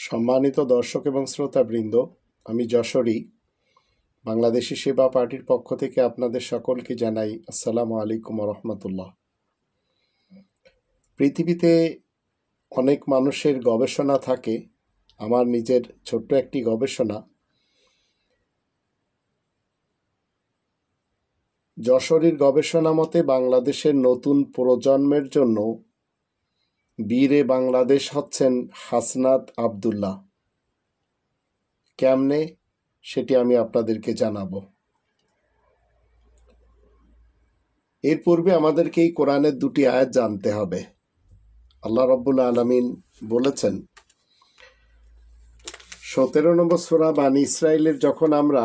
সম্মানিত দর্শক এবং শ্রোতাবৃন্দ, আমি যশোরী বাংলাদেশি সেবা পার্টির পক্ষ থেকে আপনাদের সকলকে জানাই আসসালামু আলাইকুম রহমতুল্লাহ। পৃথিবীতে অনেক মানুষের গবেষণা থাকে, আমার নিজের ছোট্ট একটি গবেষণা। যশোরীর গবেষণা মতে বাংলাদেশের নতুন প্রজন্মের জন্য বীরে বাংলাদেশ হচ্ছেন হাসনাত আবদুল্লাহ। কেমনে সেটি আমি আপনাদেরকে জানাবো। এর পূর্বে আমাদেরকে এই কোরআনের দুটি আয়াত জানতে হবে। আল্লাহ রাব্বুল আলামিন বলেছেন 17 নম্বর সূরা বানী ইসরাইলের যখন আমরা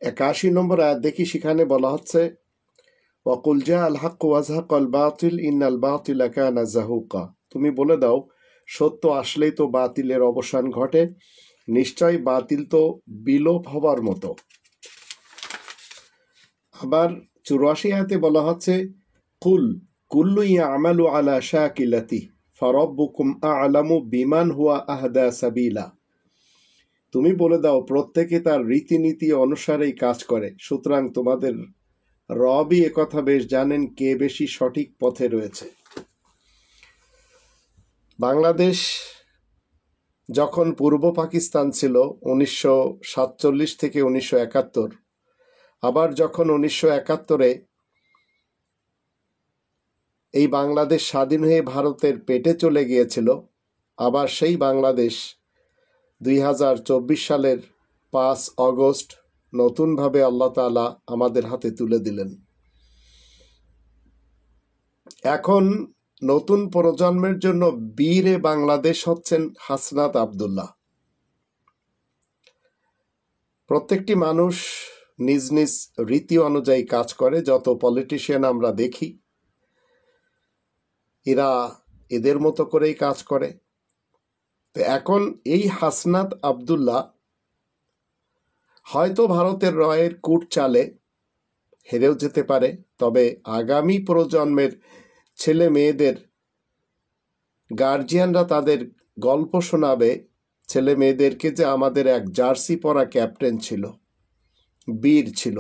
81 নম্বর আয়াত দেখি, সেখানে বলা হচ্ছে ওয়াকুল জা আল হক ওয়াজহাকাল বাতিল ইন্নাল বাতিলা কানা যাহুকা। তুমি বলে দাও, সত্য আসলেই তো বাতিলের অবসান ঘটে, নিশ্চয় বাতিল তো বিলোপ হবার মতো। আবার 84 আয়াতে বলা হচ্ছে কুল কুল্লু ইয়ামালু আলা শাকিলাতি ফারাব্বুকুম আ'লামু বিমান হুয়া আহদা সাবিলা। তুমি বলে দাও, প্রত্যেকে তার রীতিনীতি অনুসারেই কাজ করে, সুতরাং তোমাদের রবই একথা বেশ জানেন কে বেশি সঠিক পথে রয়েছে। বাংলাদেশ যখন পূর্ব পাকিস্তান ছিল 1947 থেকে 1971, আবার যখন 1971-এ এই বাংলাদেশ স্বাধীন হয়ে ভারতের পেটে চলে গিয়েছিল, আবার সেই বাংলাদেশ 2024 সালের 5 অগস্ট নতুনভাবে আল্লাহ তাআলা আমাদের হাতে তুলে দিলেন। এখন নতুন প্রজন্মের জন্য বীরে বাংলাদেশ হচ্ছেন হাসনাত আবদুল্লাহ। প্রত্যেকটি মানুষ নিজ নিজ রীতি অনুযায়ী কাজ করে। যত পলিটিশিয়ান আমরা দেখি, এরা এদের মতো করেই কাজ করে। তো এখন এই হাসনাত আবদুল্লাহ হয়তো ভারতের রয়ের কূট চালে হেরেও যেতে পারে, তবে আগামী প্রজন্মের ছেলে মেয়েদের গার্জিয়ানরা তাদের গল্প শোনাবে ছেলে মেয়েদেরকে যে আমাদের এক জার্সি পরা ক্যাপ্টেন ছিল, বীর ছিল।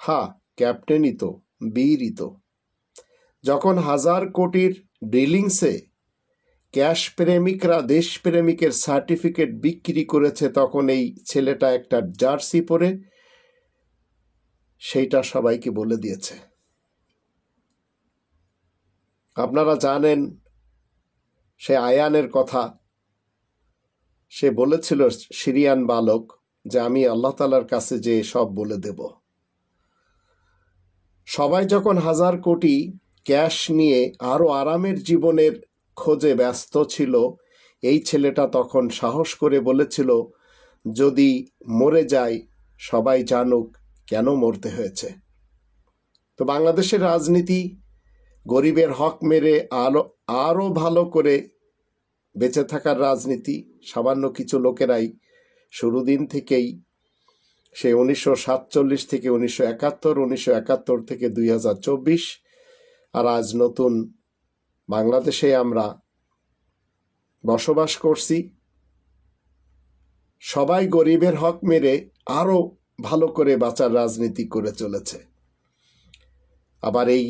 হ্যাঁ, ক্যাপ্টেনই তো, বীরই তো। যখন 1000 কোটির ডিলিংসে ক্যাশ প্রেমিকরা দেশপ্রেমিকের সার্টিফিকেট বিক্রি করেছে, তখন এই ছেলেটা একটা জার্সি পরে সেইটা সবাইকে বলে দিয়েছে। আপনারা জানেন সে আয়ানের কথা। সে বলেছিল সিরিয়ান বালক যে আমি আল্লাহ তাআলার কাছে যে সব বলে দেব। সবাই যখন 1000 কোটি ক্যাশ নিয়ে আরো আরামের জীবনের খোঁজে ব্যস্ত ছিল, এই ছেলেটা তখন সাহস করে বলেছিল যদি মরে যায় সবাই জানুক কেন মরতে হয়েছে। তো বাংলাদেশের রাজনীতি গরিবের হক মেরে আরো ভালো করে বেঁচে থাকার রাজনীতি। সামান্য কিছু লোকেরাই শুরু দিন থেকেই, সে 1947 থেকে 1971, 1971 থেকে 2024, আর আজ নতুন বাংলাদেশে আমরা বসবাস করছি, সবাই গরিবের হক মেরে আরো ভালো করে বাঁচার রাজনীতি করে চলেছে। আবার এই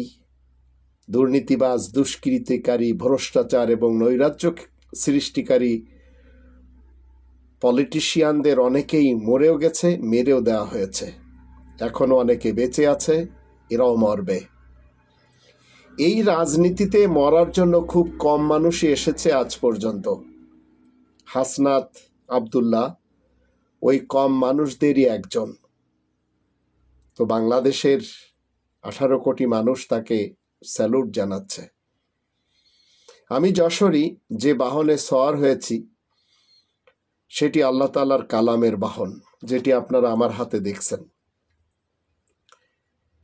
দুর্নীতিবাজ, দুষ্কৃতিকারী, ভ্রষ্টাচার এবং নৈরাজ্য সৃষ্টিকারী পলিটিশিয়ানদের অনেকেই মরেও গেছে, মেরেও দেওয়া হয়েছে। এখনো অনেকে বেঁচে আছে, এরাও মরবে। এই রাজনীতিতে মরার জন্য খুব কম মানুষই এসেছে আজ পর্যন্ত। হাসনাত আবদুল্লাহ ওই কম মানুষদেরই একজন। তো বাংলাদেশের 18 কোটি মানুষ তাকে স্যালুট জানাচ্ছে। আমি যশোরী, যে বাহনে সওয়ার হয়েছি সেটি আল্লাহ তাআলার কালামের বাহন, যেটি আপনারা আমার হাতে দেখছেন।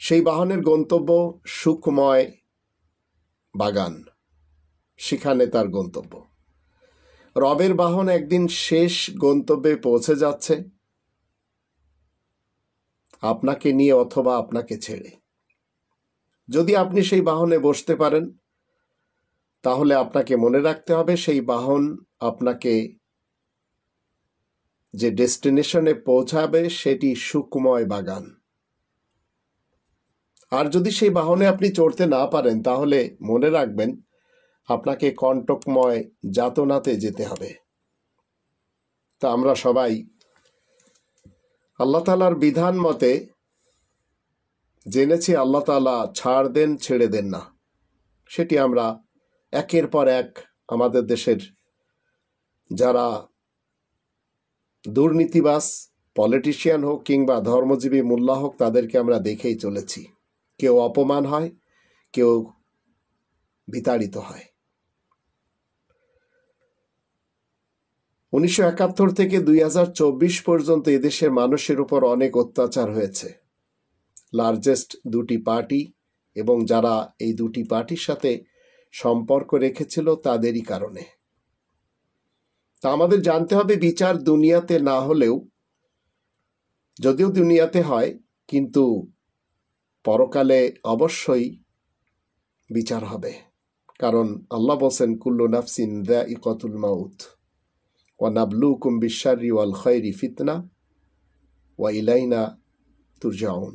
সেই বাহনের গন্তব্য সুখময় বাগান, সেখানে তার গন্তব্য। রবের বাহন একদিন শেষ গন্তব্যে পৌঁছে যাচ্ছে, আপনাকে নিয়ে অথবা আপনাকে ছেড়ে। যদি আপনি সেই বাহনে বসতে পারেন, তাহলে আপনাকে মনে রাখতে হবে সেই বাহন আপনাকে যে ডেস্টিনেশনে পৌঁছাবে সেটি সুখময় বাগান। আর যদি সেই বাহনে আপনি চড়তে না পারেন, তাহলে মনে রাখবেন আপনাকে কণ্টকময় যাতনাতে যেতে হবে। তা আমরা সবাই আল্লাহ তাআলার বিধান মতে জেনেছি আল্লাহ তাআলা ছাড় দেন, ছেড়ে দেন না। সেটি আমরা একের পর এক আমাদের দেশের যারা দুর্নীতিবাজ পলিটিশিয়ান হোক কিংবা ধর্মজীবী মোল্লা হোক, তাদেরকে আমরা দেখেই চলেছি। কেউ অপমান হয়, কেউ বিতাড়িত হয়। 1971 থেকে 2024 পর্যন্ত এদেশের মানুষের উপর অনেক অত্যাচার হয়েছে। লার্জেস্ট দুটি পার্টি এবং যারা এই দুটি পার্টির সাথে সম্পর্ক রেখেছিল তাদেরই কারণে। তা আমাদের জানতে হবে বিচার দুনিয়াতে না হলেও, যদিও দুনিয়াতে হয়, কিন্তু পরকালে অবশ্যই বিচার হবে। কারণ আল্লাহ বলেন, কুল্লু নাফসিন যায়িকাতুল মাউত ওয়া নাবলুকুম বিশ-শাররি ওয়াল খায়রি ফিতনা ওয়া ইলাইনা তুরজাউন।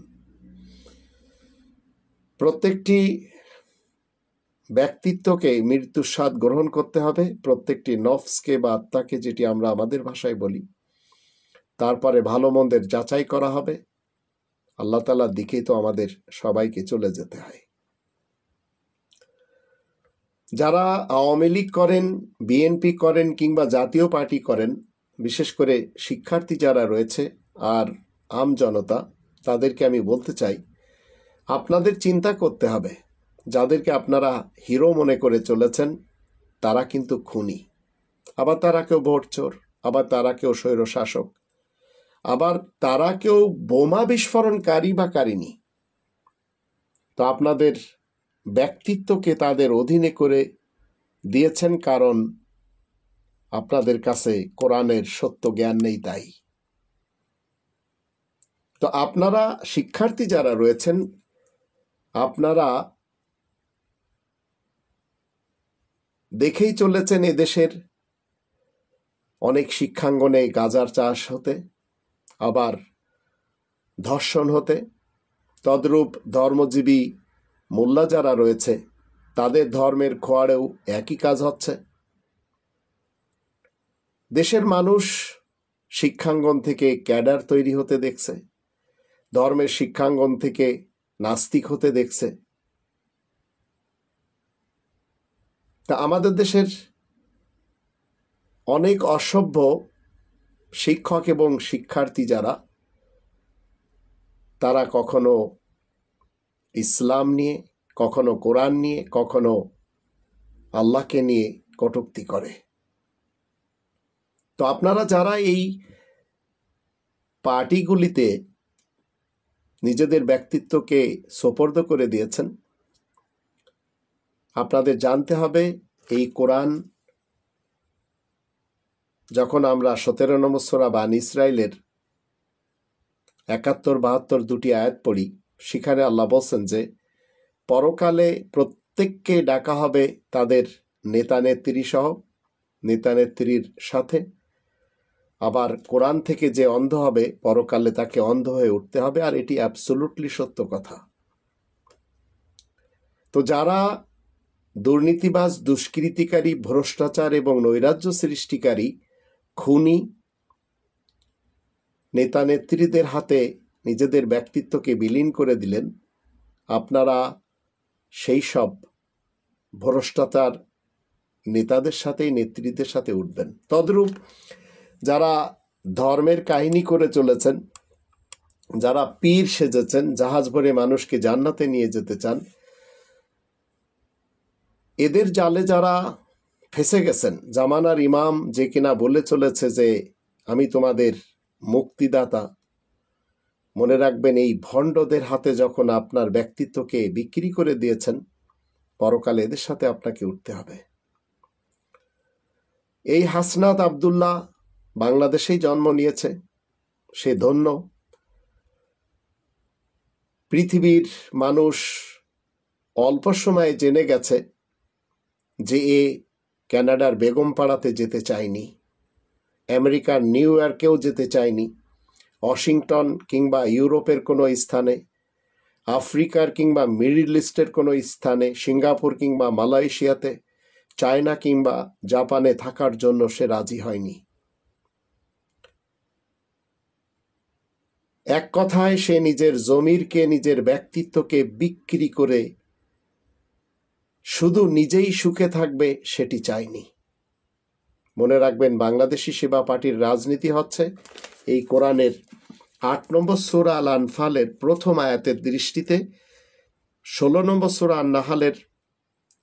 প্রত্যেকটি ব্যক্তিত্বকে মৃত্যুর স্বাদ গ্রহণ করতে হবে, প্রত্যেকটি নফসকে বা আত্মাকে, যেটি আমরা আমাদের ভাষায় বলি। তারপরে ভালো মন্দের যাচাই করা হবে। আল্লাহ তাআলার দিকেই তো আমাদের সবাইকে চলে যেতে হয়। যারা আওয়ামী লীগ করেন, বিএনপি করেন কিংবা জাতীয় পার্টি করেন, বিশেষ করে শিক্ষার্থী যারা রয়েছে আর আম জনতা, তাদেরকে আমি বলতে চাই, আপনাদের চিন্তা করতে হবে। যাদেরকে আপনারা হিরো মনে করে চলেছেন, তারা কিন্তু খুনি। আবার তারা কেউ ভোট চোর, আবার তারা কেউ স্বৈরশাসক, আবার তারা কেউ বোমা বিস্ফোরণকারী বা কারিনী। তো আপনাদের ব্যক্তিত্বকে তাদের অধীনে করে দিয়েছেন, কারণ আপনাদের কাছে কোরআনের সত্য জ্ঞান নেই। তাই তো আপনারা শিক্ষার্থী যারা রয়েছেন, আপনারা দেখেই চলেছেন এদেশের অনেক শিক্ষাঙ্গনে গাঁজার চাষ হতে, আবার ধর্ষণ হতে। তদ্রূপ ধর্মজীবী মোল্লা যারা রয়েছে, তাদের ধর্মের খোয়াড়েও একই কাজ হচ্ছে। দেশের মানুষ শিক্ষাঙ্গন থেকে ক্যাডার তৈরি হতে দেখছে, ধর্মের শিক্ষাঙ্গন থেকে নাস্তিক হতে দেখছে। তা আমাদের দেশের অনেক অসভ্য শিক্ষক এবং শিক্ষার্থী যারা, তারা কখনো ইসলাম নিয়ে, কখনো কোরআন নিয়ে, কখনো আল্লাহকে নিয়ে কটূক্তি করে। তো আপনারা যারা এই পার্টিগুলিতে নিজেদের ব্যক্তিত্বকে সোপর্দ করে দিয়েছেন, আপনাদের জানতে হবে এই কোরআন যখন আমরা 17 নম্বর সূরা বানী ইসরাইলের 71-72 দুটি আয়াত পড়ি, সেখানে আল্লাহ বলছেন যে পরকালে প্রত্যেককে ডাকা হবে তাদের নেতা নেত্রী সহ, নেতা নেত্রীর সাথে। আবার কোরআন থেকে যে অন্ধ হবে, পরকালে তাকে অন্ধ হয়ে উঠতে হবে। আর এটি অ্যাবসোলুটলি সত্য কথা। তো যারা দুর্নীতিবাজ, দুষ্কৃতিকারী, ভ্রষ্টাচার এবং নৈরাজ্য সৃষ্টিকারী খুনি নেতা নেত্রীদের হাতে নিজেদের ব্যক্তিত্বকে বিলীন করে দিলেন, আপনারা সেই সব ভ্রষ্টাচার নেতাদের সাথেই, নেত্রীদের সাথে উঠবেন। তদ্রূপ যারা ধর্মের কাহিনী করে চলেছেন, যারা পীর সেজেছেন, জাহাজ ভরে মানুষকে জান্নাতে নিয়ে যেতে চান, এদের জালে যারা ফেসে গেছেন, জামানার ইমাম যে কিনা বলে চলেছে যে আমি তোমাদের মুক্তিদাতা, মনে রাখবেন এই ভণ্ডদের হাতে যখন আপনার ব্যক্তিত্বকে বিক্রি করে দিয়েছেন, পরকালে এদের সাথে আপনাকে উঠতে হবে। এই হাসনাত আব্দুল্লাহ বাংলাদেশেই জন্ম নিয়েছে, সে ধন্য। পৃথিবীর মানুষ অল্প সময়ে জেনে গেছে যে এ কানাডার বেগমপাড়াতে যেতে চায়নি, আমেরিকার নিউ ইয়র্কেও যেতে চায়নি, ওয়াশিংটন কিংবা ইউরোপের কোনো স্থানে, আফ্রিকার কিংবা মিডল ইস্টের কোনো স্থানে, সিঙ্গাপুর কিংবা মালয়েশিয়াতে, চায়না কিংবা জাপানে থাকার জন্য সে রাজি হয়নি। এক কথায় সে নিজের জমিরকে, নিজের ব্যক্তিত্বকে বিক্রি করে শুধু নিজেই সুখে থাকবে সেটি চায়নি। মনে রাখবেন, বাংলাদেশি সেবা পার্টির রাজনীতি হচ্ছে এই কোরআনের 8 নম্বর সূরা আল আনফালের প্রথম আয়াতের দৃষ্টিতে, 16 নম্বর সূরা আন নাহালের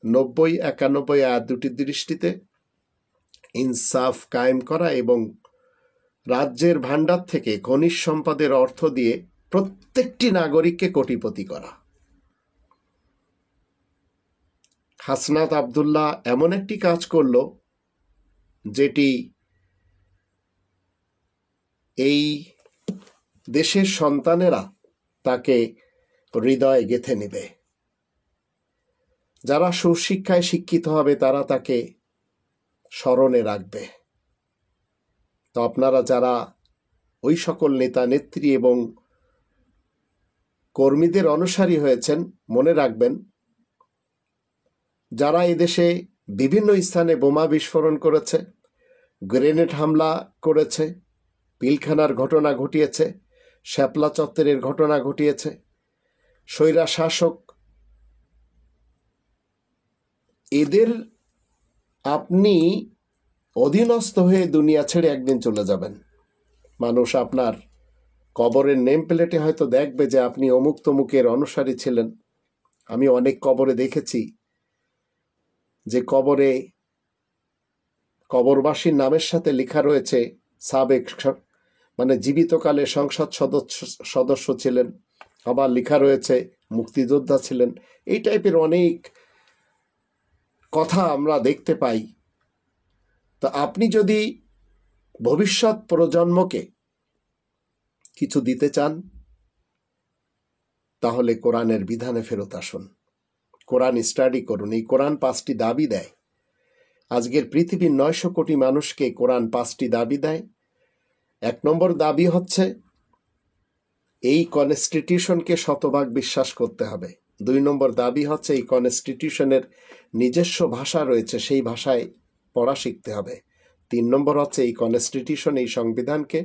90-91 আয়াত দুটির দৃষ্টিতে ইনসাফ কায়েম করা এবং রাজ্যের ভাণ্ডার থেকে খনিজ সম্পদের অর্থ দিয়ে প্রত্যেকটি নাগরিককে কোটিপতি করা। হাসনাত আব্দুল্লাহ এমন একটি কাজ করল যেটি এই দেশের সন্তানেরা তাকে হৃদয়ে গেঁথে নেবে। যারা সুশিক্ষায় শিক্ষিত হবে তারা তাকে স্মরণে রাখবে। তো আপনারা যারা ওই সকল নেতা নেত্রী এবং কর্মীদের অনুসারী হয়েছেন, মনে রাখবেন, যারা এদেশে বিভিন্ন স্থানে বোমা বিস্ফোরণ করেছে, গ্রেনেড হামলা করেছে, পিলখানার ঘটনা ঘটিয়েছে, শ্যাপলা চত্বরের ঘটনা ঘটিয়েছে, স্বৈরা শাসক, এদের আপনি অধীনস্থ হয়ে দুনিয়া ছেড়ে একদিন চলে যাবেন। মানুষ আপনার কবরের নেম প্লেটে হয়তো দেখবে যে আপনি অমুক তমুকের অনুসারী ছিলেন। আমি অনেক কবরে দেখেছি যে কবরে কবরবাসীর নামের সাথে লেখা রয়েছে সাবেক, মানে জীবিতকালে সংসদ সদস্য ছিলেন, আবার লেখা রয়েছে মুক্তিযোদ্ধা ছিলেন। এই টাইপের অনেক কথা আমরা দেখতে পাই। তো আপনি যদি ভবিষ্যৎ প্রজন্মকে কিছু দিতে চান তাহলে কোরআনের বিধানে ফেরত আসুন, কোরআন স্টাডি করুন। এই কোরআন 5টি দাবি দেয়। আজকের পৃথিবীর 900 কোটি মানুষকে কোরআন 5টি দাবি দেয়। 1 নম্বর দাবি হচ্ছে এই কনস্টিটিউশনকে শতভাগ বিশ্বাস করতে হবে। 2 নম্বর দাবি হচ্ছে এই কনস্টিটিউশনের নিজস্ব ভাষা রয়েছে, সেই ভাষায় পড়া শিখতে হবে। 3 নম্বর হচ্ছে এই কনস্টিটিউশন, এই সংবিধানকে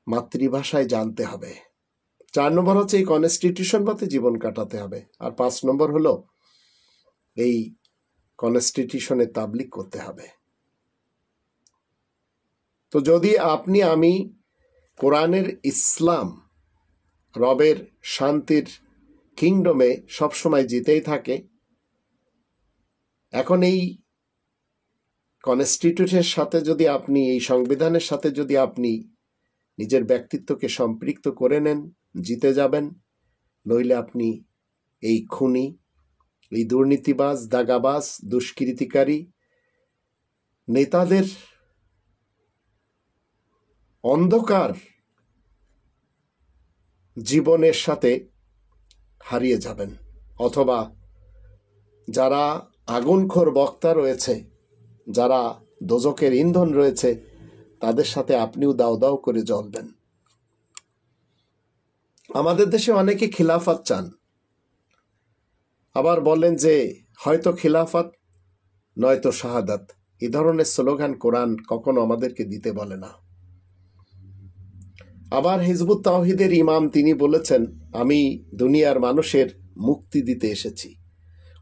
মাতৃভাষায় জানতে হবে। 4 নম্বর হচ্ছে এই কনস্টিটিউশন মতে জীবন কাটাতে হবে। আর 5 নম্বর হলো এই কনস্টিটিউশনে তাবলিগ করতে হবে। তো যদি আপনি আমি কোরআনের ইসলাম রবের শান্তির কিংডমে সবসময় জিতেই থাকে, এখন এই কনস্টিটিউশনের সাথে যদি আপনি, এই সংবিধানের সাথে যদি আপনি নিজের ব্যক্তিত্বকে সম্পৃক্ত করে নেন, জিতে যাবেন। নইলে আপনি এই খুনি, এই দুর্নীতিবাজ, দাগাবাজ, দুষ্কৃতিকারী নেতাদের অন্ধকার জীবনের সাথে হারিয়ে যাবেন। অথবা যারা আগুনখোর বক্তা রয়েছে, যারা দোজখের ইন্ধন রয়েছে, তাদের সাথে আপনিও দাও দাও করে জ্বলবেন। আমাদের দেশে অনেকে খিলাফত চান, আবার বলেন যে হয়তো খিলাফত নয়তো শাহাদাত। এই ধরনের স্লোগান কোরআন কখনো আমাদেরকে দিতে বলে না। আবার হিজবুত তাওহীদের ইমাম তিনি বলেছেন, আমি দুনিয়ার মানুষের মুক্তি দিতে এসেছি।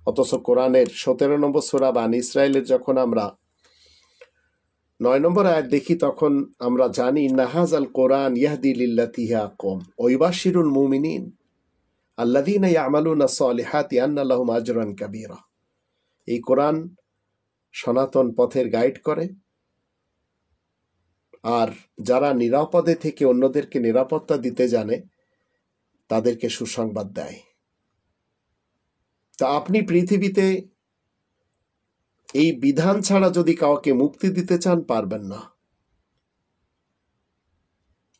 অথচ কোরআনের 17 নম্বর সূরা বানী ইসরাইলের যখন আমরা 9 নম্বর আয়াত দেখি, তখন আমরা জানি নাহাজাল কোরআন ইয়াহদি লিল্লাতি হিয়া আকওয়াম ওয়া ইউবাশশিরুল মুমিনিন আল্লাযীনা ইয়ামালুনা সলিহাতি আন্না লাহুম আজরান কাবীরা। এই কোরআন সনাতন পথের গাইড করে, আর যারা নিরাপদে থেকে অন্যদেরকে নিরাপত্তা দিতে জানে তাদেরকে সুসংবাদ দেয়। তা আপনি পৃথিবীতে এই বিধান ছাড়া যদি কাউকে মুক্তি দিতে চান, পারবেন না।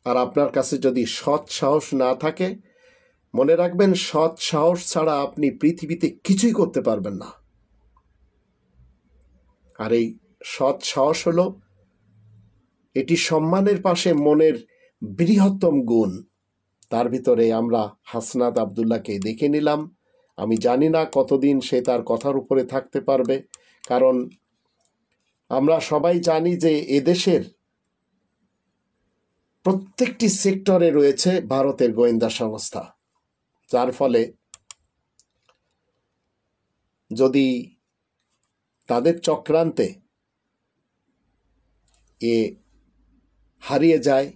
আর আপনার কাছে যদি সৎ সাহস না থাকে, মনে রাখবেন, সৎ সাহস ছাড়া আপনি পৃথিবীতে কিছুই করতে পারবেন না। আর এই সৎ সাহস হলো, এটি সম্মানের পাশে মনের বৃহত্তম গুণ। তার ভিতরে আমরা হাসনাত আবদুল্লাহকে দেখে নিলাম। আমি জানি না কতদিন সে তার কথার উপরে থাকতে পারবে, কারণ আমরা সবাই জানি যে এদেশের প্রত্যেকটি সেক্টরে রয়েছে ভারতের গোয়েন্দা সংস্থা, যার ফলে যদি তাদের চক্রান্তে এ হারিয়ে যায়,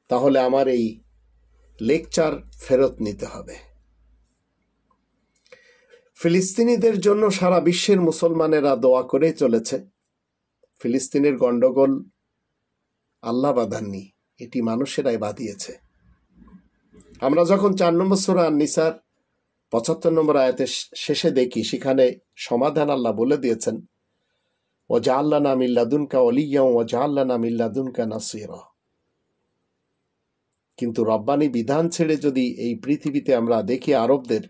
তাহলে আমার এই লেকচার ফেরত নিতে হবে। ফিলিস্তিনিদের জন্য সারা বিশ্বের মুসলমানেরা দোয়া করে চলেছে। ফিলিস্তিনের গন্ডগোল আল্লাহ বাঁধাননি, এটি মানুষেরাই বাঁধিয়েছে। আমরা যখন 4 নম্বর সূরা আন-নিসার 75 নম্বর আয়াতের শেষে দেখি, সেখানে সমাধান আল্লাহ বলে দিয়েছেন, ওয়াজআলনা মিন লাদুনকা ওয়ালিয়্যা ওয়াজআলনা মিন লাদুনকা নাসীরা। কিন্তু রব্বানি বিধান ছেড়ে যদি এই পৃথিবীতে আমরা দেখি আরবদের,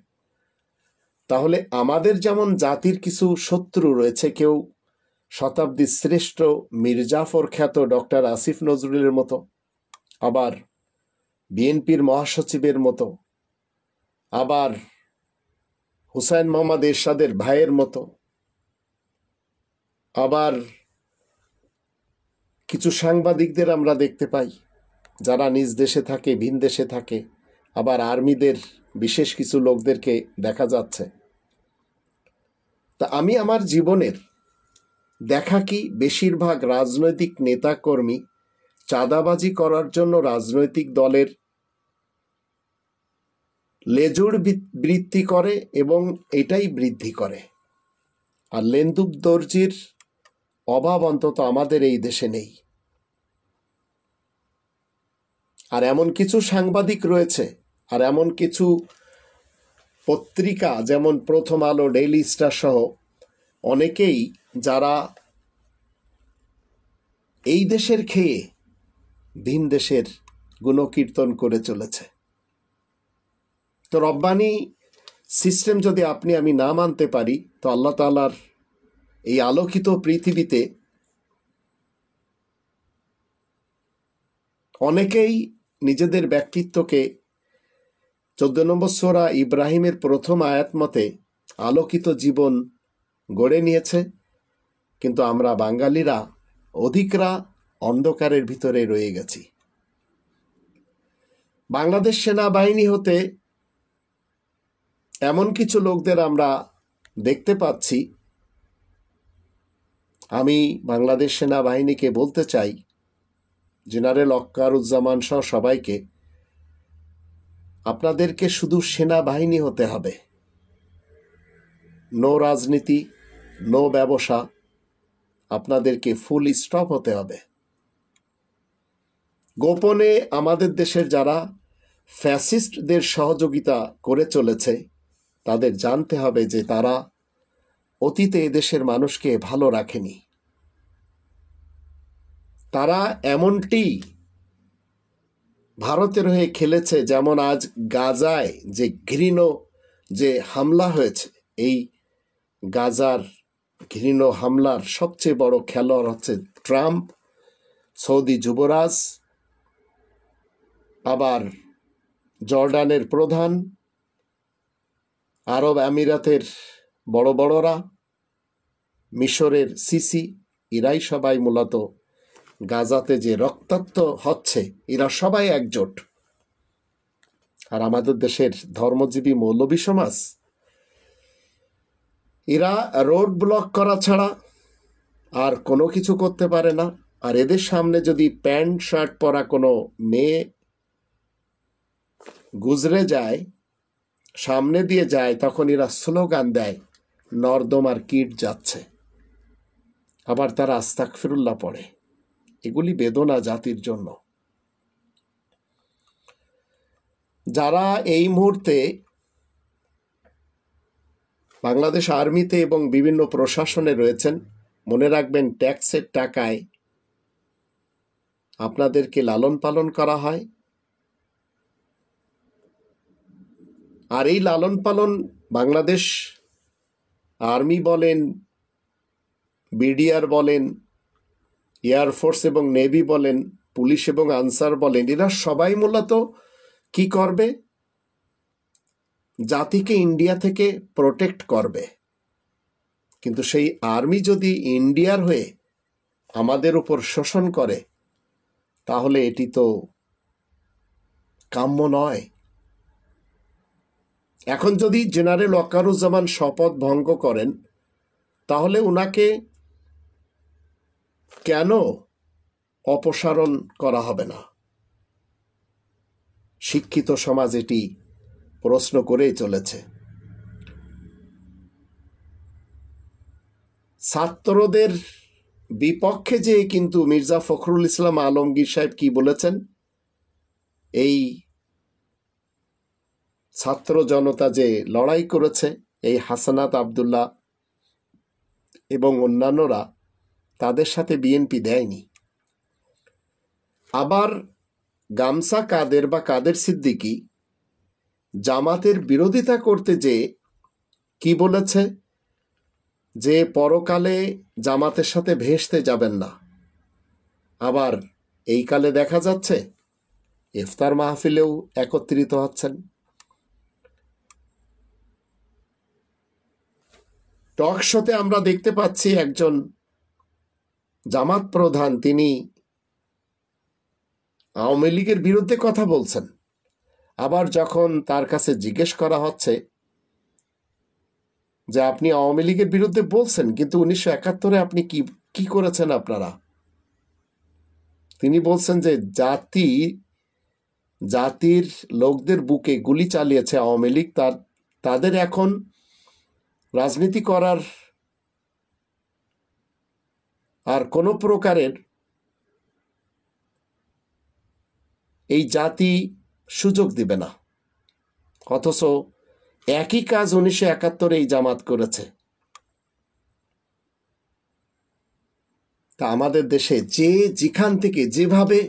তাহলে আমাদের যেমন জাতির কিছু শত্রু রয়েছে, কেউ শতাব্দীর শ্রেষ্ঠ মির্জাফর খ্যাত ডক্টর আসিফ নজরুলের মতো, আবার বিএনপির মহাসচিবের মতো, আবার হুসাইন মোহাম্মদ এরশাদের ভাইয়ের মতো, আবার কিছু সাংবাদিকদের আমরা দেখতে পাই যারা নিজ দেশে থাকে, ভিন দেশে থাকে, আবার আর্মিদের বিশেষ কিছু লোকদেরকে দেখা যাচ্ছে। তা আমি আমার জীবনের দেখা কি, বেশিরভাগ রাজনৈতিক নেতাকর্মী চাঁদাবাজি করার জন্য রাজনৈতিক দলের লেজুড় বৃত্তি করে এবং এটাই বৃদ্ধি করে। আর লেন্দুব দর্জির অভাব অন্তত আমাদের এই দেশে নেই। আর এমন কিছু সাংবাদিক রয়েছে, আর এমন কিছু পত্রিকা যেমন প্রথম আলো, ডেইলি স্টার সহ অনেকেই, যারা এই দেশের খেয়ে ভিন দেশের গুণকীর্তন করে চলেছে। তো রব্বানি সিস্টেম যদি আপনি আমি না মানতে পারি, তো আল্লাহ তাআলার এই আলোকিত পৃথিবীতে অনেকেই নিজেদের ব্যক্তিত্বকে 14 নম্বর সূরা ইব্রাহিমের প্রথম আয়াত মতে আলোকিত জীবন গড়ে নিয়েছে, কিন্তু আমরা বাঙালিরা অধিকরা অন্ধকারের ভিতরে রয়ে গেছি। বাংলাদেশ সেনাবাহিনী হতে এমন কিছু লোকদের আমরা দেখতে পাচ্ছি। আমি বাংলাদেশ সেনাবাহিনীকে বলতে চাই, জেনারেল ওয়াকারুজ্জামান সহ সবাইকে, আপনাদেরকে শুধু সেনাবাহিনী হতে হবে, নো রাজনীতি, নো ব্যবসা, আপনাদেরকে ফুল স্টপ হতে হবে। গোপনে আমাদের দেশের যারা ফ্যাসিস্টদের সহযোগিতা করে চলেছে, তাদের জানতে হবে যে তারা অতীতে এদেশের মানুষকে ভালো রাখেনি। তারা এমনটি ভারতের হয়ে খেলেছে, যেমন আজ গাজায় যে ঘৃণ্য যে হামলা হয়েছে, এই গাজার ঘৃণ্য হামলার সবচেয়ে বড় খেলোয়াড় হচ্ছে ট্রাম্প, সৌদি যুবরাজ, আবার জর্ডানের প্রধান, আরব আমিরাতের বড় বড়রা, মিশরের সিসি, এরাই সবাই মূলত গাজাতে যে রক্তাক্ত হচ্ছে, এরা সবাই একজোট। আর আমাদের দেশের ধর্মজীবী মৌলবী সমাজ, এরা রোড ব্লক করা ছাড়া আর কোনো কিছু করতে পারে না। আর এদের সামনে যদি প্যান্ট শার্ট পরা কোনো মেয়ে গুজরে যায়, সামনে দিয়ে যায়, তখন এরা স্লোগান দেয়, নর্দমার কীট যাচ্ছে। আবার তারা আস্তাগফিরুল্লাহ পড়ে। এগুলি বেদনা জাতির জন্য। যারা এই মুহূর্তে বাংলাদেশ আর্মিতে এবং বিভিন্ন প্রশাসনে রয়েছেন, মনে রাখবেন, ট্যাক্সের টাকায় আপনাদেরকে লালন পালন করা হয়। আর এই লালন পালন বাংলাদেশ আর্মি বলেন, বিডিআর বলেন, এয়ারফোর্স এবং নেভি বলেন, পুলিশ এবং আনসার বলেন, এরা সবাই মূলত কি করবে? জাতিকে ইন্ডিয়া থেকে প্রোটেক্ট করবে। কিন্তু সেই আর্মি যদি ইন্ডিয়ার হয়ে আমাদের উপর শোষণ করে, তাহলে এটি তো কাম্য নয়। এখন যদি জেনারেল ওয়াকারুজ্জামান শপথ ভঙ্গ করেন, তাহলে উনাকে কেন অপসারণ করা হবে না? শিক্ষিত সমাজ এটি প্রশ্ন করেই চলেছে। ছাত্রদের বিপক্ষে যে কিন্তু মির্জা ফখরুল ইসলাম আলমগীর সাহেব কি বলেছেন, এই ছাত্র জনতা যে লড়াই করেছে, এই হাসানাত আব্দুল্লাহ এবং অন্যান্যরা, তাদের সাথে বিএনপি দেয়নি। আবার গামসা কাদের বা কাদের সিদ্দিকী জামাতের বিরোধিতা করতে যে কি বলেছে, যে পরকালে জামাতের সাথে ভেসতে যাবেন না। আবার এই কালে দেখা যাচ্ছে ইফতার মাহফিলেও একত্রিত হচ্ছেন। টক শোতে আমরা দেখতে পাচ্ছি একজন জামাত প্রধান, তিনি আওয়ামী লীগের বিরুদ্ধে কথা বলছেন। আবার যখন তার কাছে জিজ্ঞেস করা হচ্ছে যে আপনি আওয়ামী লীগের বিরুদ্ধে বলছেন, কিন্তু 1971 আপনি কি করেছেন আপনারা, তিনি বলছেন যে জাতির লোকদের বুকে গুলি চালিয়েছে আওয়ামী লীগ, তাদের এখন রাজনীতি করার আর কোনো প্রকারের এই জাতি সুযোগ দিবে না। অথচ একই কাজ 1971 এই জামাত করেছে। তা আমাদের দেশে যে যেখান থেকে যেভাবে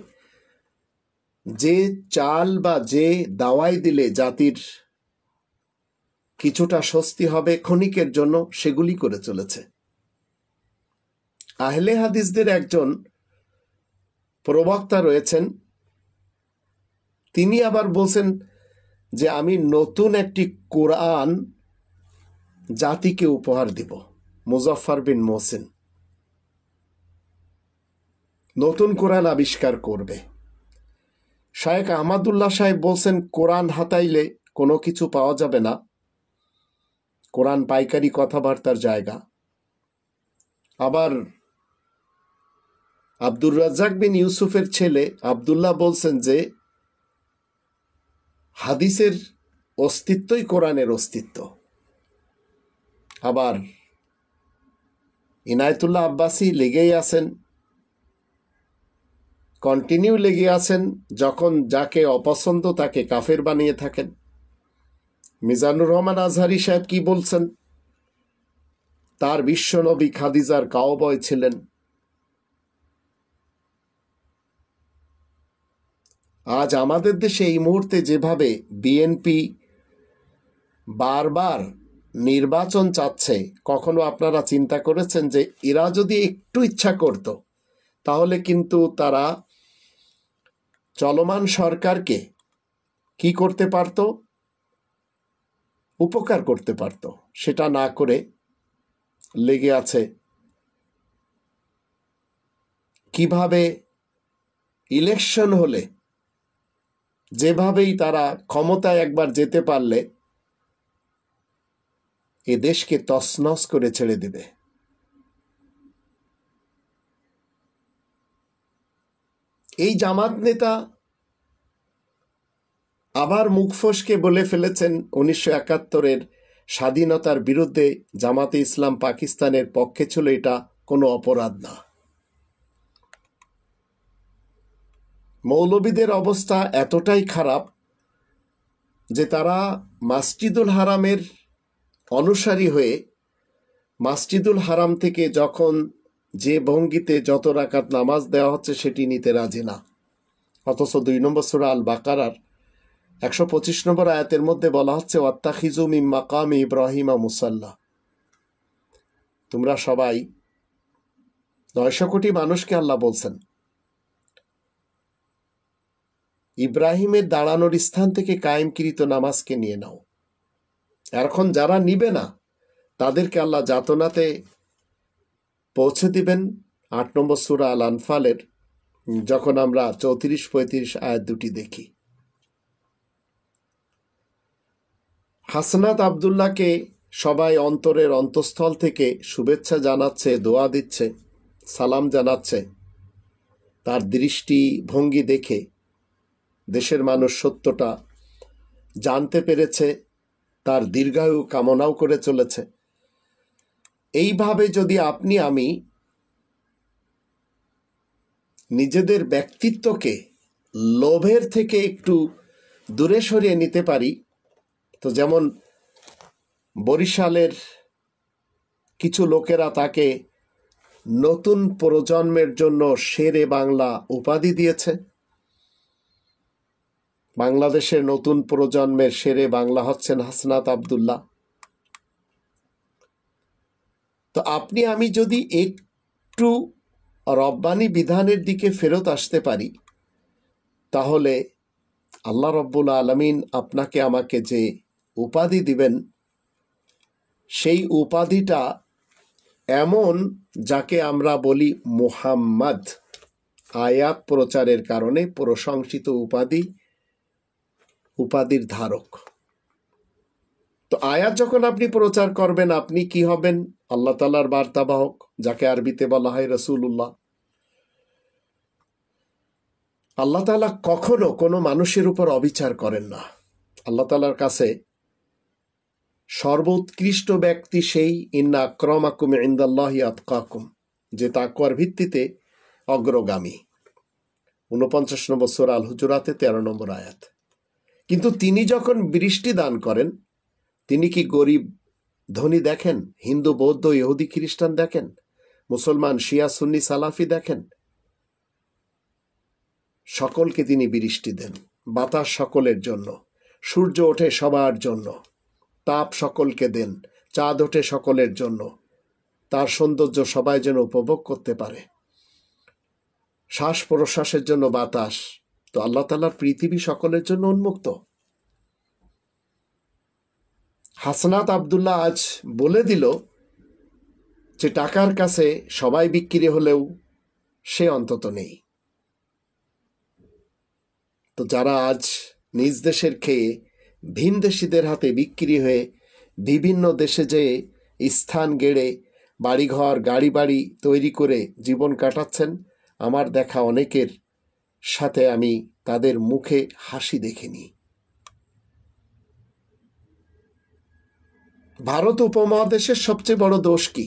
যে চাল বা যে দাওয়াই দিলে জাতির কিছুটা স্বস্তি হবে ক্ষণিকের জন্য, সেগুলি করে চলেছে। আহলে হাদিসদের একজন প্রবক্তা রয়েছেন, তিনি আবার বলছেন যে আমি নতুন একটি কোরআন জাতিকে উপহার দিব। মুজাফফর বিন মোহসিন নতুন কোরআন আবিষ্কার করবে। শায়েখ আহমদুল্লাহ সাহেব বলছেন কোরআন হাতাইলে কোনো কিছু পাওয়া যাবে না, কোরআন পাইকারি কথাবার্তার জায়গা। আবার আব্দুর রাজ্জাক বিন ইউসুফের ছেলে আবদুল্লাহ বলছেন যে হাদিসের অস্তিত্বই কোরআনের অস্তিত্ব। আবার ইনায়েতুল্লাহ আব্বাসী লেগেই আছেন, কন্টিনিউ লেগে আছেন, যখন যাকে অপছন্দ তাকে কাফের বানিয়ে থাকেন। মিজানুর রহমান আজহারি সাহেব কি বলছেন, তার বিশ্বনবী খাদিজার কাওবয় ছিলেন। আজ আমাদের দেশে এই মুহূর্তে যেভাবে বিএনপি বারবার নির্বাচন চাচ্ছে, কখনো আপনারা চিন্তা করেছেন যে এরা যদি একটু ইচ্ছা করত, তাহলে কিন্তু তারা চলমান সরকারকে কি করতে পারত? উপকার করতে পারত। সেটা না করে লেগে আছে কিভাবে ইলেকশন হলে যেভাবেই তারা ক্ষমতায় একবার যেতে পারলে এ দেশকে তছনছ করে ছেড়ে দেবে। এই জামাত নেতা আবার মুখ ফসকে বলে ফেলেছেন 1971 স্বাধীনতার বিরুদ্ধে জামাতে ইসলাম পাকিস্তানের পক্ষে ছিল, এটা কোনো অপরাধ না। মৌলবীদের অবস্থা এতটাই খারাপ যে তারা মসজিদুল হারামের অনুসারী হয়ে মসজিদুল হারাম থেকে যখন যে ভঙ্গিতে যত রাকাত নামাজ দেওয়া হচ্ছে সেটি নিতে রাজি না। অথচ 2 নম্বর সূরা আল বাকারার 125 নম্বর আয়াতের মধ্যে বলা হচ্ছে ওয়াত্তাখিজু মিন মাকামি ইব্রাহিমা মুসাল্লা। তোমরা সবাই 900 কোটি মানুষকে আল্লাহ বলছেন ইব্রাহিমের দাঁড়ানোর স্থান থেকে কায়েমকৃত নামাজকে নিয়ে নাও। এখন যারা নিবে না তাদেরকে আল্লাহ যাতনাতে পৌঁছে দিবেন। 8 নম্বর সূরা আল আনফালের যখন আমরা 34-35 আয়াত দুটি দেখি। হাসনাত আবদুল্লাহকে সবাই অন্তরের অন্তঃস্থল থেকে শুভেচ্ছা জানাচ্ছে, দোয়া দিচ্ছে, সালাম জানাচ্ছে। তার দৃষ্টি ভঙ্গি দেখে দেশের মানুষ সত্যটা জানতে পেরেছে, তার দীর্ঘায়ু কামনাও করে চলেছে। এইভাবে যদি আপনি আমি নিজেদের ব্যক্তিত্বকে লোভের থেকে একটু দূরে সরিয়ে নিতে পারি, তো যেমন বরিশালের কিছু লোকেরা তাকে নতুন প্রজন্মের জন্য শেরে বাংলা উপাধি দিয়েছে। বাংলাদেশের নতুন প্রজন্মের শেরে বাংলা হচ্ছেন হাসনাত আবদুল্লাহ। তো আপনি আমি যদি একটু রব্বানি বিধানের দিকে ফেরত আসতে পারি, তাহলে আল্লাহ রব্বুল আলামিন আপনাকে আমাকে যে উপাধি দিবেন, সেই উপাধিটা এমন যাকে আমরা বলি মুহাম্মদ, আয়াত প্রচারের কারণে প্রশংসিত উপাধির ধারক। তো আয়াত যখন আপনি প্রচার করবেন, আপনি কি হবেন? আল্লাহ তাআলার বার্তাবাহক, যাকে আরবিতে বলা হয় রাসূলুল্লাহ। আল্লাহ তাআলা কখনো কোনো মানুষের উপর অবিচার করেন না। আল্লাহ তাআলার কাছে সর্বোৎকৃষ্ট ব্যক্তি সেই ইন্না আক্রামাকুম ইনদাল্লাহি আতকাকুম, যে তাকওয়ার ভিত্তিতে অগ্রগামী। 49 নম্বর সূরা আল হুজুরাতে 13 নম্বর আয়াত। কিন্তু তিনি যখন বৃষ্টি দান করেন, তিনি কি গরিব ধনী দেখেন? হিন্দু বৌদ্ধ ইহুদি খ্রিস্টান দেখেন? মুসলমান শিয়া সুন্নি সালাফি দেখেন? সকলকে তিনি বৃষ্টি দেন। বাতাস সকলের জন্য, সূর্য ওঠে সবার জন্য, তাপ সকলকে দেন, চাঁদ ওঠে সকলের জন্য, তার সৌন্দর্য সবাই যেন উপভোগ করতে পারে। শ্বাস প্রশ্বাসের জন্য বাতাস। তো আল্লাহ তাআলার পৃথিবী সকলের জন্য উন্মুক্ত। হাসনাত আবদুল্লাহ আজ বলে দিল যে টাকার কাছে সবাই বিক্রি হলেও সে অন্তত নেই। তো যারা আজ নিজ দেশের খেয়ে ভিন দেশিদের হাতে বিক্রি হয়ে বিভিন্ন দেশে যেয়ে স্থান গেড়ে বাড়িঘর গাড়ি বাড়ি তৈরি করে জীবন কাটাচ্ছেন, আমার দেখা অনেকের সাথে আমি তাদের মুখে হাসি দেখিনি। ভারত উপমহাদেশের সবচেয়ে বড় দোষ কি?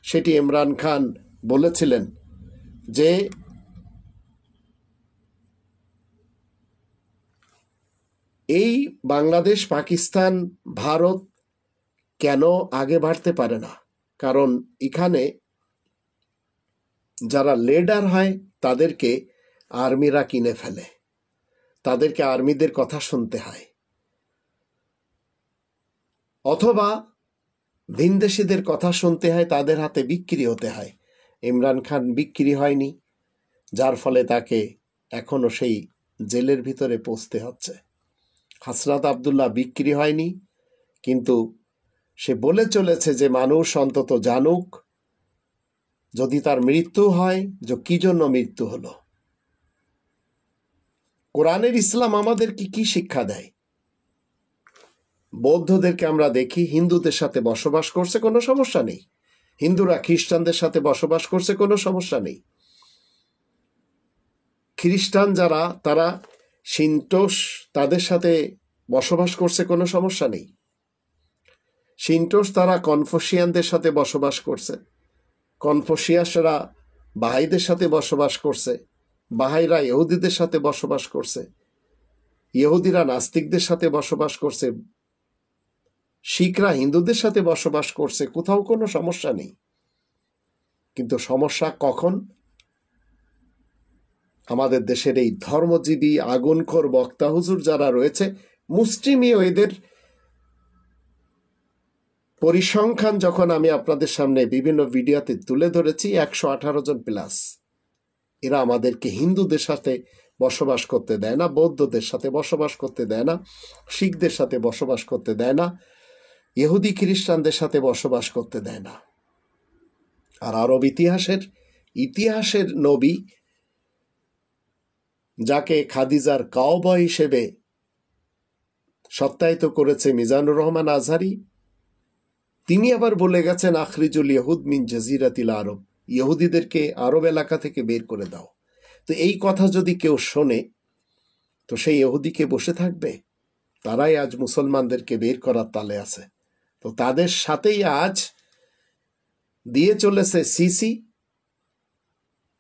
সেটি ইমরান খান বলেছিলেন যে এই বাংলাদেশ, পাকিস্তান, ভারত কেন আগে বাড়তে পারে না? কারণ এখানে যারা লিডার হয় তাদেরকে আর্মিরা কিনে ফেলে, তাদেরকে আর্মিদের কথা শুনতে হয়, অথবা ভিনদেশীদের কথা শুনতে হয়, তাদের হাতে বিক্রি হতে হয়। ইমরান খান বিক্রি হয়নি, যার ফলে তাকে এখনো সেই জেলের ভিতরে পৌঁছতে হচ্ছে। হাসনাত আবদুল্লাহ বিক্রি হয়নি, কিন্তু সে বলে চলেছে যে মানুষ অন্তত জানুক, যদি তার মৃত্যু হয়, যে কি জন্য মৃত্যু হলো। কোরআনের ইসলাম আমাদেরকে কি শিক্ষা দেয়? বৌদ্ধদেরকে আমরা দেখি হিন্দুদের সাথে বসবাস করছে, কোনো সমস্যা নেই। হিন্দুরা খ্রিস্টানদের সাথে বসবাস করছে, কোনো সমস্যা নেই। খ্রিস্টান যারা, তারা সিন্টোস, তাদের সাথে বসবাস করছে, কোনো সমস্যা নেই। সিন্টোস তারা কনফুসিয়ানদের সাথে বসবাস করছে, কনফুসিয়াসরা বাহাইদের সাথে বসবাস করছে, বাহাইরা ইহুদিদের সাথে বসবাস করছে, ইহুদিরা নাস্তিকদের সাথে বসবাস করছে, শিখরা হিন্দুদের সাথে বসবাস করছে, কোথাও কোনো সমস্যা নেই। কিন্তু সমস্যা কখন? আমাদের দেশের এই ধর্মজীবী আগুনখোর বক্তা হুজুর যারা রয়েছে, মুষ্টিমেয় এদের পরিসংখ্যান যখন আমি আপনাদের সামনে বিভিন্ন ভিডিওতে তুলে ধরেছি, 118 জন প্লাস। এরা আমাদেরকে হিন্দুদের সাথে বসবাস করতে দেয় না, বৌদ্ধদের সাথে বসবাস করতে দেয় না, শিখদের সাথে বসবাস করতে দেয় না, ইহুদি খ্রিস্টানদের সাথে বসবাস করতে দেয় না। আর আরব ইতিহাসের নবী, যাকে খাদিজার কাওবা হিসেবে সত্যায়িত করেছে মিজানুর রহমান আজহারি, তিনি আবার বলে গেছেন আখরিজুল ইহুদ মিন জাজিরাতিল আরব, ইহুদিদেরকে আরব এলাকা থেকে বের করে দাও। তো এই কথা যদি কেউ শোনে, তো সেই ইহুদিকে বসে থাকবে? তারাই আজ মুসলমানদেরকে বের করার তালে আছে। তো তাদের সাথেই আজ দিয়ে চলেছে সিসি,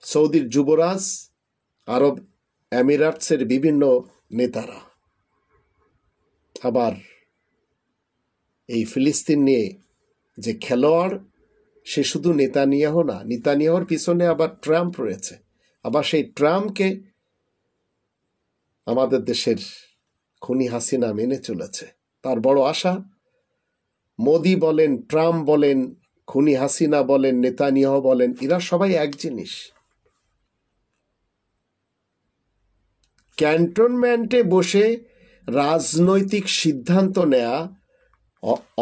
সৌদির যুবরাজ, আরব এমিরাটসের বিভিন্ন নেতারা। আবার এই ফিলিস্তিন নিয়ে যে খেলোয়াড়, সে শুধু নেতানিয়াহু না, নেতানিয়াহুর পিছনে আবার ট্রাম্প রয়েছে। আবার সেই ট্রাম্পকে আমাদের দেশের খুনি হাসিনা মেনে চলেছে। তার বড় আশা, মোদি বলেন, ট্রাম্প বলেন, খুনি হাসিনা বলেন, নেতানিয়াহু বলেন, এরা সবাই এক জিনিস। ক্যান্টনমেন্টে বসে রাজনৈতিক সিদ্ধান্ত নেয়া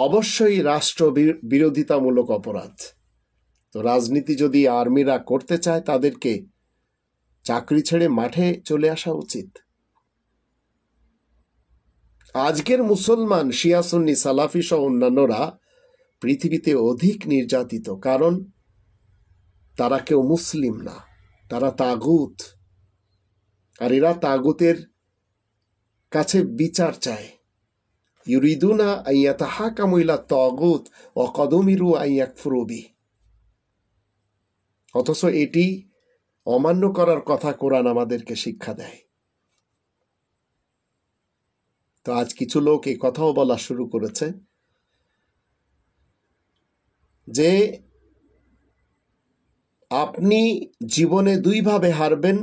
অবশ্যই রাষ্ট্র বিরোধিতামূলক অপরাধ। তো রাজনীতি যদি আর্মিরা করতে চায়, তাদেরকে চাকরি ছেড়ে মাঠে চলে আসা উচিত। আজকের মুসলমান, শিয়া সুন্নি সালাফি সহ অন্যান্যরা পৃথিবীতে অধিক নির্যাতিত, কারণ তারা কেউ মুসলিম না, তারা তাগুত। আর এরা তাগুতের কাছে বিচার চায়। ইউরিদুনা আন ইয়াতাহাকামু ইলা তাগুত ওয়া ক্বাদ উমিরু আন ইয়াকফুরু বিহি। অথচ এটি অমান্য করার কথা কোরআন আমাদেরকে শিক্ষা দেয়। তো আজ কিছু লোক এই কথাও বলা শুরু করেছে যে আপনি জীবনে দুইভাবে হারবেন,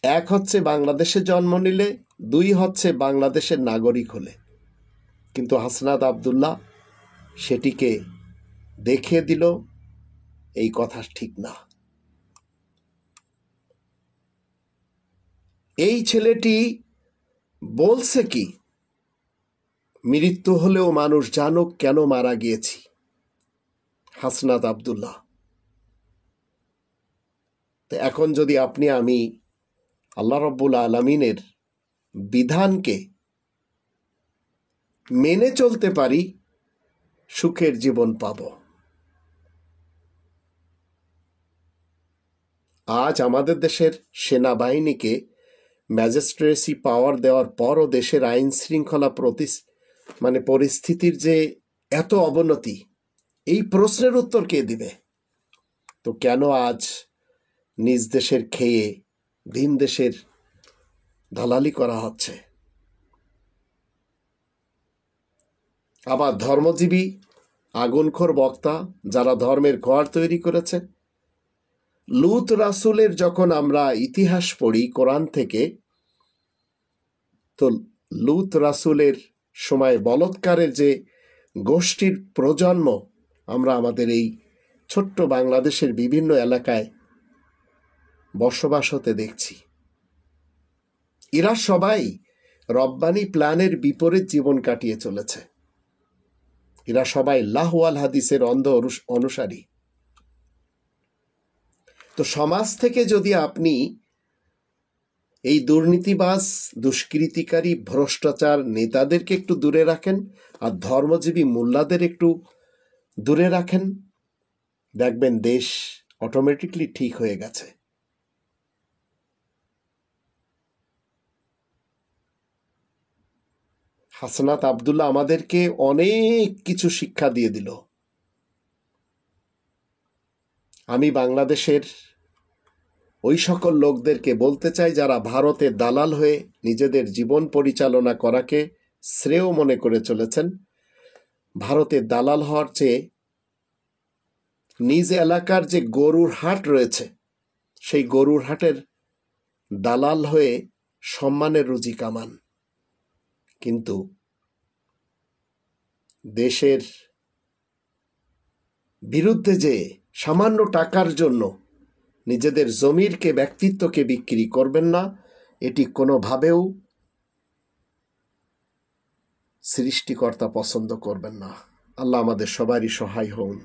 এক হচ্ছে বাংলাদেশে জন্ম নিলে, দুই হচ্ছে বাংলাদেশের নাগরিক হলে। কিন্তু হাসনাত আব্দুল্লাহ সেটিকে দেখিয়ে দিল এই কথা ঠিক না। এই ছেলেটি বলছে কি, মৃত্যু হলেও মানুষ জানুক কেন মারা গিয়েছি। হাসনাত আব্দুল্লাহ। তো এখন যদি আপনি আমি আল্লাহ রাব্বুল আলামিনের বিধানকে মেনে চলতে পারি, সুখের জীবন পাব। আজ আমাদের দেশের সেনাবাহিনীকে ম্যাজিস্ট্রেসি পাওয়ার দেওয়ার পরও দেশের আইন শৃঙ্খলা পরিস্থিতির যে এত অবনতি, এই প্রশ্নের উত্তর কে দিবে? তো কেন আজ নিজ দেশের খেয়ে ভিন দেশের দালালি করা হচ্ছে? আবার ধর্মজীবী আগুনখোর বক্তা, যারা ধর্মের ঘর তৈরি করেছে, লূত রাসূলের যখন আমরা ইতিহাস পড়ি কোরআন থেকে, তো লূত রাসূলের সময় বলৎকারের যে গোষ্ঠীর প্রজন্ম আমরা আমাদের এই ছোট্ট বাংলাদেশের বিভিন্ন এলাকায় বসবাস হতে দেখছি, এরা সবাই রব্বানি প্ল্যানের বিপরীত জীবন কাটিয়ে চলেছে। এরা সবাই লাহওয়াল হাদিসের অন্ধ অনুসারী। তো সমাজ থেকে যদি আপনি এই দুর্নীতিবাজ, দুষ্কৃতিকারী, ভ্রষ্টাচার নেতাদেরকে একটু দূরে রাখেন, আর ধর্মজীবী মোল্লাদের একটু দূরে রাখেন, দেখবেন দেশ অটোমেটিকলি ঠিক হয়ে গেছে। হাসনাত আব্দুল্লাহ আমাদেরকে অনেক কিছু শিক্ষা দিয়ে দিল। আমি বাংলাদেশের ওই সকল লোকদেরকে বলতে চাই যারা ভারতের দালাল হয়ে নিজেদের জীবন পরিচালনা করাকে শ্রেয় মনে করে চলেছেন, ভারতের দালাল হওয়ার চেয়ে নিজ এলাকার যে গরুর হাট রয়েছে, সেই গরুর হাটের দালাল হয়ে সম্মানের রুজি কামান। কিন্তু দেশের বিরুদ্ধে যে সামান্য টাকার জন্য নিজেদের জমিরকে, ব্যক্তিত্বকে বিক্রি করবেন না, এটি কোনোভাবেও সৃষ্টিকর্তা পছন্দ করবেন না। আল্লাহ আমাদের সবারই সহায় হন।